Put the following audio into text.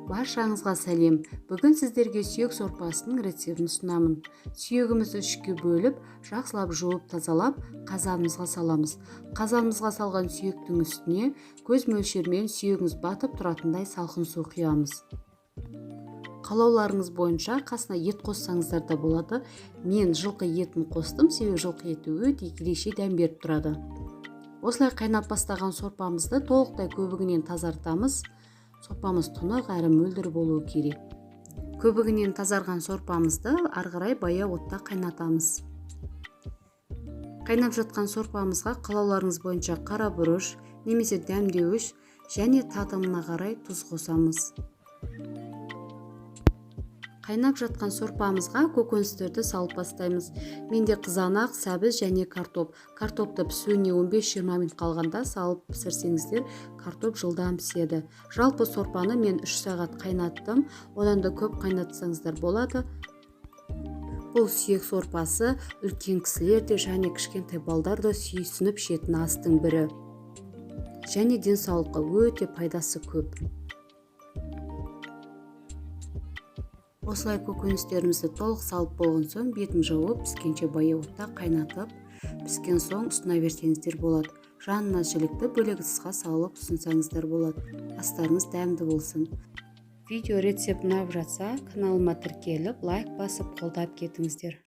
Баршаңызға сәлем. Бүгін сіздерге сүйек сорпасының рецептін ұсынамын. Сүйегімізді үшке бөліп, жақсылап жуып тазалап, қазанымызға саламыз. Қазанымызға салған сүйектің үстіне көз мөлшермен сүйегіңіз батып тұратындай салқын су құямыз. Қалауларыңыз бойынша қасына ет қоссаңыздар да болады. Мен жылқы етін қостым, себебі жылқы еті өте ерекше дәм беріп тұрады. Осылай қайнап бастаған сорпамызды толықтай көбігінен тазартамыз. Сорпамыз тұнық әрі мөлдір болуы керек. Көбігінен тазарған сорпамызды ары қарай баяу отта қайнатамыз. Қайнап жатқан сорпамызға қалауларыңыз бойынша қара бұрыш немесе дәмдеуіш және татымына қарай тұз қосамыз. Қайнап жатқан сорпамызға көкөністерді салып бастаймыз. Менде қызанақ, сәбіз және картоп. Картопты пісуіне 15-20 минут қалғанда салып пісірсеңіздер, картоп жылдам піседі. Жалпы сорпаны мен 3 сағат қайнаттым. Одан да көп қайнатсаңыздар болады. Бұл сүйек сорпасы үлкен кісілер де және кішкентай балдар да сүйсініп ішетін астың бірі. Және денсаулыққа өте пайдасы көп. Осылай көкөністерімізді толық салып болған соң бетін жауып, піскенше баяу отта қайнатып, піскен соң ұсына берсеңіздер болады. Жанына жілікті бөлек ыдысқа салып ұсынсаңыздар болады. Астарыңыз дәмді болсын. Видео рецепт ұнап жатса, каналыма тіркеліп, лайк басып қолдап кетіңіздер.